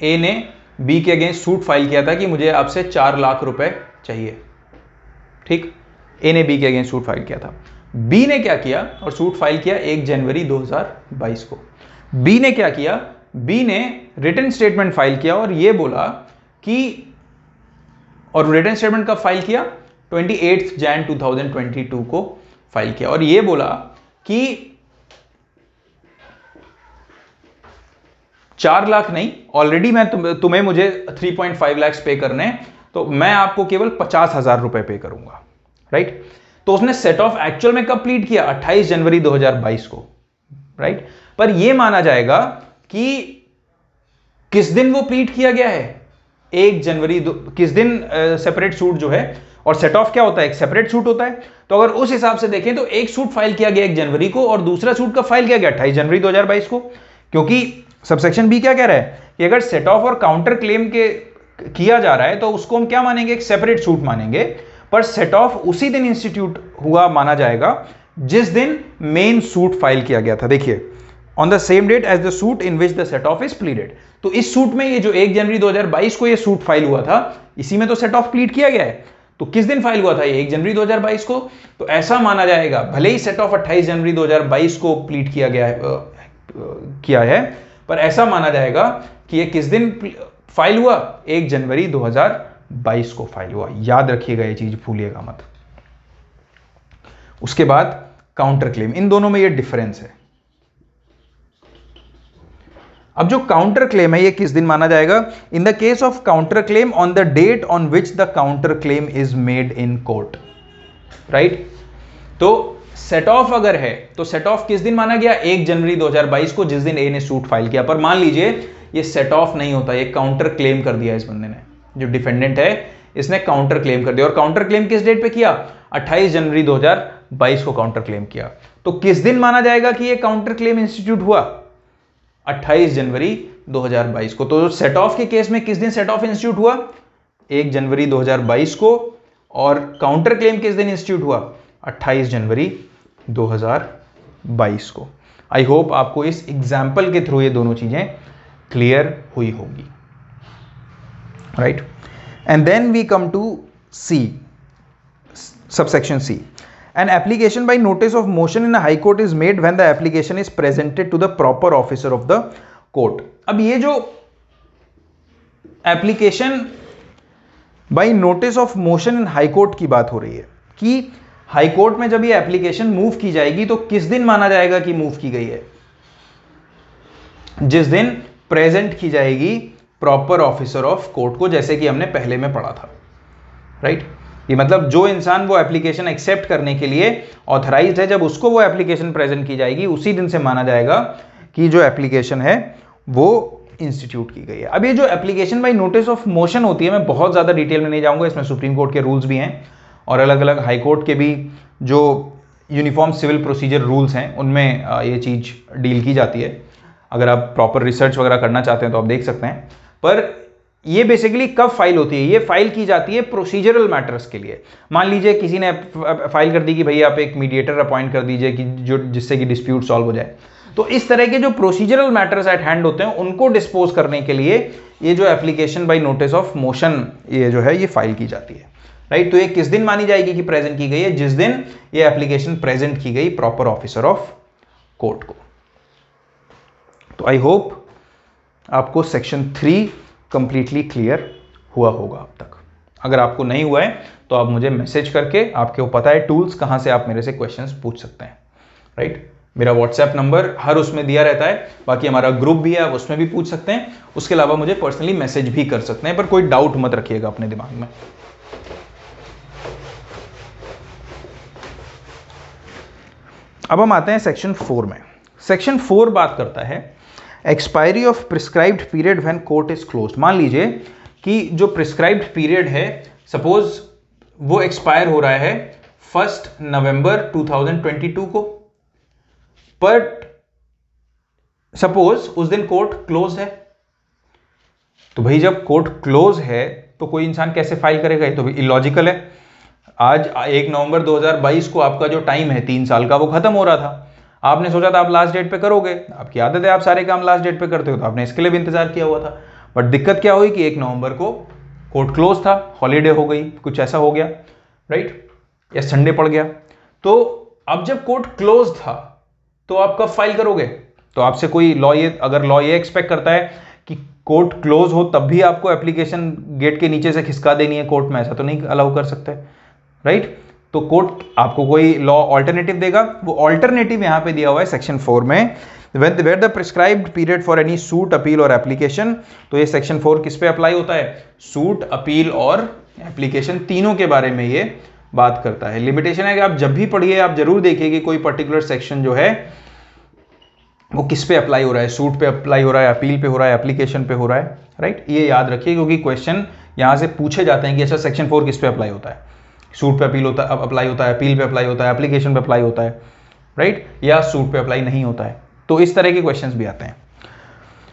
ए ने बी के अगेंस्ट सूट फाइल किया था कि मुझे आपसे 4 लाख रुपए चाहिए, ठीक। ए ने बी के अगेंस्ट सूट फाइल किया था, बी ने क्या किया और सूट फाइल किया 1 जनवरी 2022 को। बी ने क्या किया, बी ने रिटन स्टेटमेंट फाइल किया और ये बोला कि, और रिटन स्टेटमेंट कब फाइल किया, 28 जैन 2022 को फाइल किया, और ये बोला कि 4 लाख नहीं, ऑलरेडी मैं तुम्हें मुझे 3.5 लाख पे करने, तो मैं आपको केवल 50,000 रुपए पे करूंगा, राइट। तो उसने सेट ऑफ एक्चुअल में कब प्लीट किया? 28 जनवरी 2022 को, राइट। पर यह माना जाएगा कि किस दिन वो प्लीट किया गया है? 1 जनवरी किस दिन सेपरेट सूट जो है, और सेट ऑफ क्या होता है? एक सेपरेट सूट होता है। तो अगर उस हिसाब से देखें तो एक सूट फाइल किया गया 1 जनवरी को और दूसरा सूट कब फाइल किया गया? 28 जनवरी 2022 को। क्योंकि सबसेक्शन बी क्या कह रहा है कि अगर set off or counter claim के किया जा रहा है तो उसको हम क्या मानेंगे? एक सेपरेट सूट मानेंगे। पर सेट ऑफ उसी दिन इंस्टीट्यूट हुआ माना जाएगा जिस दिन मेन सूट फाइल किया गया था। देखिए, on the same date as the suit in which the set off is pleaded. तो इस सूट में ये जो 1 जनवरी 2022 को ये सूट फाइल हुआ था, इसी में तो सेट ऑफ प्लीड किया गया है। तो किस दिन फाइल हुआ था? ये 1 जनवरी 2022 को। तो ऐसा माना जाएगा, भले ही सेट ऑफ 28 जनवरी 2022 को प्लीड किया है, पर ऐसा माना जाएगा कि ये किस दिन फाइल हुआ? 1 जनवरी 2022 को फाइल हुआ। याद रखिएगा, ये चीज भूलिएगा मत। उसके बाद काउंटर क्लेम, इन दोनों में ये डिफरेंस है। अब जो काउंटर क्लेम है ये किस दिन माना जाएगा? In the case of counter claim on the date on which the counter claim is made in court, right. तो सेट ऑफ अगर है तो सेट ऑफ किस दिन माना गया? 1 जनवरी 2022 को, जिस दिन ए ने सूट फाइल किया। पर मान लीजिए ये सेट ऑफ नहीं होता, ये काउंटर क्लेम कर दिया इस बंदे ने, जो डिफेंडेंट है इसने काउंटर क्लेम कर दिया। और काउंटर क्लेम किस डेट पे किया? 28 जनवरी 2022 को काउंटर क्लेम किया। तो किस दिन माना जाएगा कि ये काउंटर क्लेम इंस्टीट्यूट हुआ? 28 जनवरी 2022 को। तो सेट ऑफ के केस में किस दिन सेट ऑफ इंस्टीट्यूट हुआ? 1 जनवरी 2022 को। और काउंटर क्लेम किस दिन इंस्टीट्यूट हुआ? 28 जनवरी 2022 को। आई होप आपको इस एग्जाम्पल के थ्रू ये दोनों चीजें क्लियर हुई होगी, right. And then we come to C, subsection C. An application by notice of motion in a high court is made when the application is presented to the proper officer of the court. अब ये जो application by notice of motion in high court की बात हो रही है कि हाई कोर्ट में जब ये एप्लीकेशन मूव की जाएगी तो किस दिन माना जाएगा कि मूव की गई है? जिस दिन प्रेजेंट की जाएगी प्रॉपर ऑफिसर ऑफ कोर्ट को, जैसे कि हमने पहले में पढ़ा था, राइट। ये मतलब जो इंसान वो एप्लीकेशन एक्सेप्ट करने के लिए ऑथराइज्ड है, जब उसको वो एप्लीकेशन प्रेजेंट की जाएगी उसी दिन से माना जाएगा कि जो एप्लीकेशन है वो इंस्टीट्यूट की गई है। अब ये जो application by notice of motion होती है, मैं बहुत ज़्यादा डिटेल में नहीं जाऊंगा, इसमें सुप्रीम कोर्ट के रूल्स भी हैं और अलग अलग हाई कोर्ट के भी जो यूनिफॉर्म सिविल प्रोसीजर रूल्स हैं उनमें ये चीज़ डील की जाती है। अगर आप प्रॉपर रिसर्च वगैरह करना चाहते हैं तो आप देख सकते हैं। पर ये बेसिकली कब फाइल होती है? ये फाइल की जाती है प्रोसीजरल मैटर्स के लिए। मान लीजिए किसी ने फाइल कर दी कि भैया आप एक मीडिएटर अपॉइंट कर दीजिए कि जो जिससे कि डिस्प्यूट सॉल्व हो जाए। तो इस तरह के जो प्रोसीजरल मैटर्स एट हैंड होते हैं उनको डिस्पोज करने के लिए ये जो application by notice of motion ये जो है ये फाइल की जाती है, राइट। तो ये किस दिन मानी जाएगी कि प्रेजेंट की गई है? जिस दिन ये एप्लीकेशन प्रेजेंट की गई प्रॉपर ऑफिसर ऑफ कोर्ट को। तो आई होप आपको सेक्शन 3 कंप्लीटली क्लियर हुआ होगा अब तक। अगर आपको नहीं हुआ है तो आप मुझे मैसेज करके, आपको पता है टूल्स कहां से आप मेरे से क्वेश्चंस पूछ सकते हैं, राइट। मेरा व्हाट्सएप नंबर हर उसमें दिया रहता है, बाकी हमारा ग्रुप भी है, आप उसमें भी पूछ सकते हैं। उसके अलावा मुझे पर्सनली मैसेज भी कर सकते हैं, पर कोई डाउट मत रखिएगा अपने दिमाग में। अब हम आते हैं सेक्शन 4 में। सेक्शन 4 बात करता है expiry of prescribed period when court is closed. मान लीजिए कि जो प्रिस्क्राइब्ड पीरियड है, सपोज वो एक्सपायर हो रहा है 1 नवंबर 2022 को, बट सपोज उस दिन कोर्ट क्लोज है। तो भाई जब कोर्ट क्लोज है तो कोई इंसान कैसे फाइल करेगा? ये तो इलॉजिकल है। आज 1 नवंबर 2022 को आपका जो टाइम है 3 साल का वो खत्म हो रहा था। आपने सोचा था आप लास्ट डेट पे करोगे, आपकी आदत है आप सारे काम लास्ट डेट पे करते हो, तो आपने इसके लिए भी इंतजार किया हुआ था। बट दिक्कत क्या हुई कि 1 नवंबर को कोर्ट क्लोज था, हॉलीडे हो गई, कुछ ऐसा हो गया, राइट, या संडे पड़ गया। तो अब जब कोर्ट क्लोज था तो आप कब फाइल करोगे? तो आपसे कोई अगर लॉ ये एक्सपेक्ट करता है कि कोर्ट क्लोज हो तब भी आपको एप्लीकेशन गेट के नीचे से खिसका देनी है कोर्ट में, ऐसा तो नहीं अलाउ कर सकते, राइट। तो कोर्ट आपको कोई लॉ ऑल्टरनेटिव देगा। वो ऑल्टरनेटिव यहां पे दिया हुआ है सेक्शन 4 में where the prescribed period for any suit, appeal और एप्लीकेशन, तो ये सेक्शन 4 किस पे अप्लाई होता है? सूट, अपील और एप्लीकेशन, तीनों के बारे में ये बात करता है। लिमिटेशन है कि आप जब भी पढ़िए आप जरूर देखिए कि कोई पर्टिकुलर सेक्शन जो है वो किस पे अप्लाई हो रहा है, सूट पे अप्लाई हो रहा है, अपील पे हो रहा है, एप्लीकेशन पे हो रहा है, राइट? ये याद रखिए क्योंकि क्वेश्चन यहां से पूछे जाते हैं कि अच्छा सेक्शन 4 किस पे अप्लाई होता है? सूट पे अपील होता है, अप्लाई होता है, अपील पे अप्लाई होता है, एप्लीकेशन पे अप्लाई होता है, राइट? या सूट पे अप्लाई नहीं होता है। तो इस तरह के क्वेश्चंस भी आते हैं।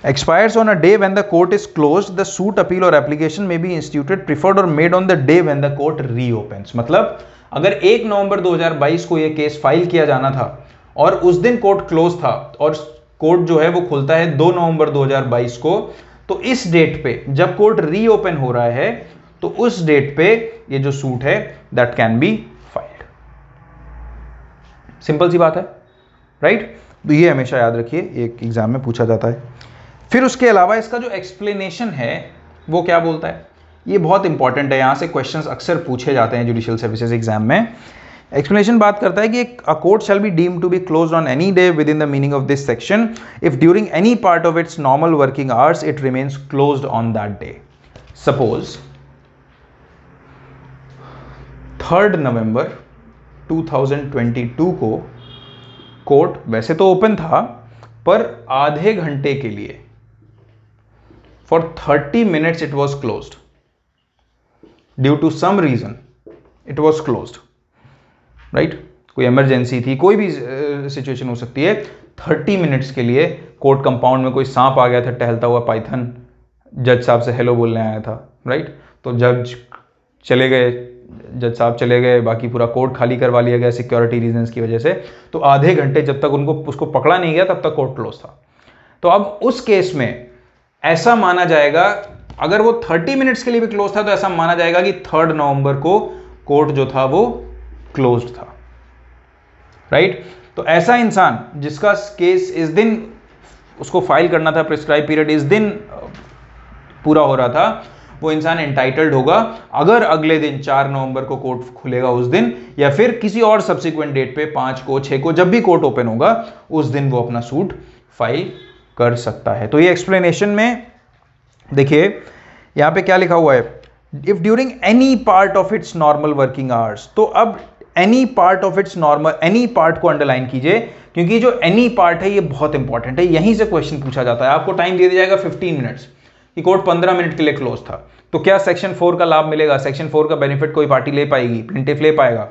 Expires on a day when the court is closed, the suit, appeal or application may be instituted, preferred or made on the day when the court reopens। मतलब अगर 1 नवंबर 2022 को ये केस फाइल किया जाना था और उस दिन कोर्ट क्लोज था और कोर्ट जो है वो खुलता है 2 नवंबर 2022 को, तो इस डेट पे जब कोर्ट रीओपन हो रहा है तो उस डेट पे ये जो सूट है that can be filed. Simple सी बात है, राइट? तो ये हमेशा याद रखिए, एक एग्जाम में पूछा जाता है। फिर उसके अलावा इसका जो एक्सप्लेनेशन है वो क्या बोलता है, ये बहुत इंपॉर्टेंट है, यहां से क्वेश्चंस अक्सर पूछे जाते हैं जुडिशियल सर्विसेज एग्जाम में। एक्सप्लेनेशन बात करता है कि a court shall be deemed to be closed on any day within the meaning of this section if during any part of its normal working hours it remains closed on that day. Suppose 3 नवंबर 2022 को कोर्ट वैसे तो ओपन था पर आधे घंटे के लिए for 30 minutes it was closed due to some reason it was closed, right? कोई इमरजेंसी थी, कोई भी सिचुएशन हो सकती है। 30 मिनट्स के लिए कोर्ट कंपाउंड में कोई सांप आ गया था टहलता हुआ पाइथन, जज साहब से हेलो बोलने आया था, राइट? तो जज चले गए, जज साहब चले गए, बाकी पूरा कोर्ट खाली करवा लिया गया सिक्योरिटी रीजंस की वजह से। तो आधे घंटे जब तक उसको पकड़ा नहीं गया तब तक कोर्ट क्लोज था। तो अब उस केस में ऐसा माना जाएगा, अगर वो 30 मिनट्स के लिए भी क्लोज था तो ऐसा माना जाएगा कि 3 नवंबर को कोर्ट जो था वो क्लोज्ड था, राइट? तो ऐसा इंसान जिसका केस इस दिन उसको फाइल करना था, प्रिस्क्राइब पीरियड इस दिन पूरा हो रहा था, वो इंसान एंटाइटल्ड होगा अगर अगले दिन 4 नवंबर को कोर्ट खुलेगा उस दिन, या फिर किसी और सब्सिक्वेंट डेट पे 5 को 6 को जब भी कोर्ट ओपन होगा उस दिन वो अपना सूट फाइल कर सकता है। तो ये एक्सप्लेनेशन में देखिए यहां पे क्या लिखा हुआ है, if during any part of its normal working hours. तो अब any part of its normal, any part को अंडरलाइन कीजिए क्योंकि जो एनी पार्ट है ये बहुत इंपॉर्टेंट है, यहीं से क्वेश्चन पूछा जाता है। आपको टाइम दे दिया जाएगा 15 मिनट्स कि कोर्ट 15 मिनट के लिए क्लोज था, तो क्या सेक्शन 4 का लाभ मिलेगा? सेक्शन 4 का बेनिफिट कोई पार्टी ले पाएगी, प्लेंटिफ ले पाएगा?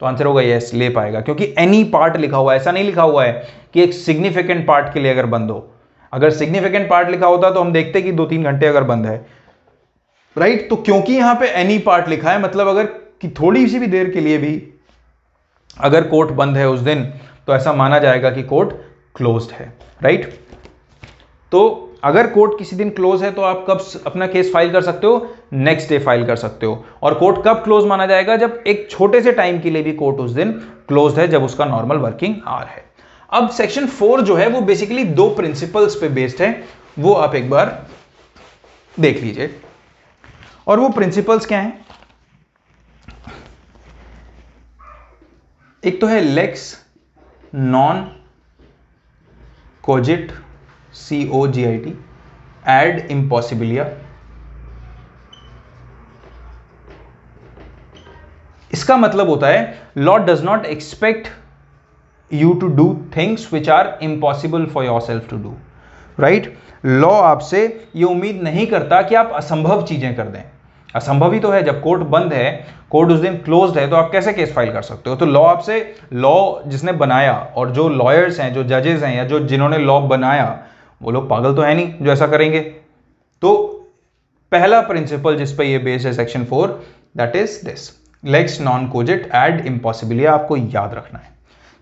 तो आंसर होगा यस, ले पाएगा, क्योंकि एनी पार्ट लिखा हुआ है। ऐसा नहीं लिखा हुआ है कि एक सिग्निफिकेंट पार्ट के लिए अगर बंद हो। अगर सिग्निफिकेंट पार्ट लिखा होता तो हम देखते कि 2-3 घंटे अगर बंद है, राइट? तो क्योंकि यहां पे एनी पार्ट लिखा है, मतलब अगर कि थोड़ी सी भी देर के लिए भी अगर कोर्ट बंद है उस दिन तो ऐसा माना जाएगा कि कोर्ट क्लोज्ड है, राइट? तो अगर कोर्ट किसी दिन क्लोज है तो आप कब अपना केस फाइल कर सकते हो? नेक्स्ट डे फाइल कर सकते हो। और कोर्ट कब क्लोज माना जाएगा? जब एक छोटे से टाइम के लिए भी कोर्ट उस दिन क्लोज्ड है, जब उसका नॉर्मल वर्किंग आवर है। अब सेक्शन 4 जो है वो बेसिकली 2 प्रिंसिपल्स पे बेस्ड है, वो आप एक बार देख लीजिए। और वो प्रिंसिपल्स क्या हैं? एक तो है लेक्स नॉन कोजिट, COGIT, एड इम्पॉसिबिलिया। इसका मतलब होता है law does not expect you to do things which are impossible for yourself to do, right? Law आपसे ये उम्मीद नहीं करता कि आप असंभव चीजें कर दें। असंभव ही तो है, जब कोर्ट बंद है, कोर्ट उस दिन क्लोज्ड है, तो आप कैसे केस फाइल कर सकते हो? तो लॉ आपसे, लॉ जिसने बनाया और जो लॉयर्स हैं, जो जजेस हैं, या जो जिन्होंने लॉ बनाया, वो लोग पागल तो है नहीं जो ऐसा करेंगे। तो पहला प्रिंसिपल जिस पे ये बेस्ड है सेक्शन 4, दैट इज दिस, लेक्स नॉन कोजिट एड इम्पॉसिबिलिया। आपको याद रखना है,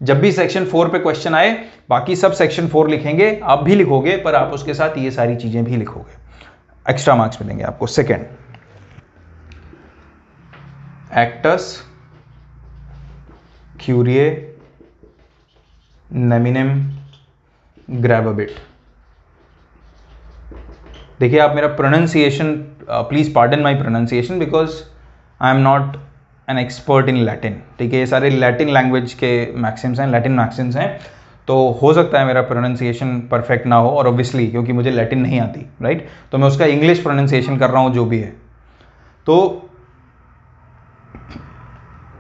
जब भी सेक्शन 4 पे क्वेश्चन आए, बाकी सब सेक्शन 4 लिखेंगे, आप भी लिखोगे, पर आप उसके साथ ये सारी चीजें भी लिखोगे, एक्स्ट्रा मार्क्स मिलेंगे आपको। सेकेंड, एक्टस क्यूरिए नेमिनेम ग्रैबाबिट। देखिए आप मेरा pronunciation, please pardon my pronunciation because I am not an expert in Latin, ठीक है? ये सारे लैटिन लैंग्वेज के मैक्सिम्स हैं, लैटिन मैक्सिम्स हैं, तो हो सकता है मेरा प्रोनाउंसिएशन परफेक्ट ना हो, और ऑब्वियसली क्योंकि मुझे लैटिन नहीं आती, राइट, तो मैं उसका इंग्लिश प्रोनाउंसिएशन कर रहा हूँ जो भी है। तो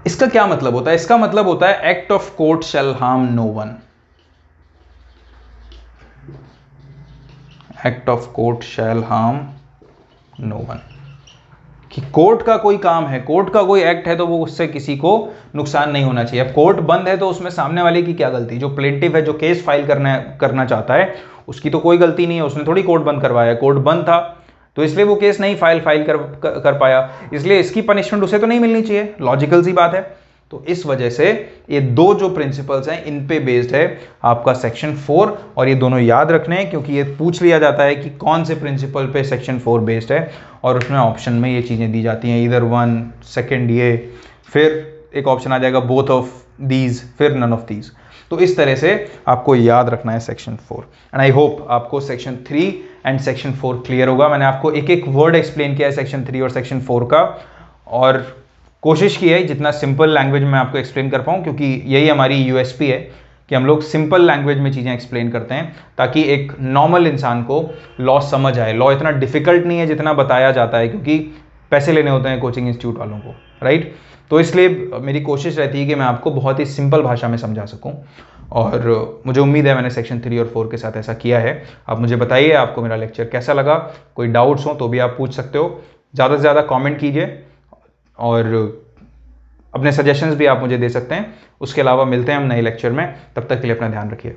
इसका क्या मतलब होता है? इसका मतलब होता है act of court shall harm no one. Act of court shall harm no one, कि कोर्ट का कोई काम है, कोर्ट का कोई एक्ट है, तो वो उससे किसी को नुकसान नहीं होना चाहिए। अब कोर्ट बंद है तो उसमें सामने वाले की क्या गलती? जो प्लेंटिफ है, जो केस फाइल करना चाहता है, उसकी तो कोई गलती नहीं है, उसने थोड़ी कोर्ट बंद करवाया। कोर्ट बंद था तो इसलिए वो केस नहीं फाइल कर पाया, इसलिए इसकी पनिशमेंट उसे तो नहीं मिलनी चाहिए, लॉजिकल सी बात है। तो इस वजह से ये दो जो प्रिंसिपल्स हैं इन पे बेस्ड है आपका सेक्शन 4, और ये दोनों याद रखने हैं क्योंकि ये पूछ लिया जाता है कि कौन से प्रिंसिपल पे सेक्शन 4 बेस्ड है, और उसमें ऑप्शन में ये चीज़ें दी जाती हैं, इधर 1 सेकेंड ये, फिर एक ऑप्शन आ जाएगा बोथ ऑफ दीज, फिर नन ऑफ दीज। तो इस तरह से आपको याद रखना है सेक्शन 4, एंड आई होप आपको सेक्शन 3 एंड सेक्शन 4 क्लियर होगा। मैंने आपको एक एक वर्ड एक्सप्लेन किया है सेक्शन 3 और सेक्शन 4 का, और कोशिश की है जितना सिंपल लैंग्वेज में आपको एक्सप्लेन कर पाऊँ, क्योंकि यही हमारी यूएसपी है कि हम लोग सिंपल लैंग्वेज में चीज़ें एक्सप्लेन करते हैं ताकि एक नॉर्मल इंसान को लॉ समझ आए। लॉ इतना डिफिकल्ट नहीं है जितना बताया जाता है, क्योंकि पैसे लेने होते हैं कोचिंग इंस्टीट्यूट वालों को, राइट। तो इसलिए मेरी कोशिश रहती है कि मैं आपको बहुत ही सिंपल भाषा में समझा सकूं, और मुझे उम्मीद है मैंने सेक्शन 3 और 4 के साथ ऐसा किया है। आप मुझे बताइए आपको मेरा लेक्चर कैसा लगा, कोई डाउट्स हो तो भी आप पूछ सकते हो, ज़्यादा से ज़्यादा कमेंट कीजिए, और अपने सजेशंस भी आप मुझे दे सकते हैं। उसके अलावा मिलते हैं हम नए लेक्चर में, तब तक के लिए अपना ध्यान रखिए।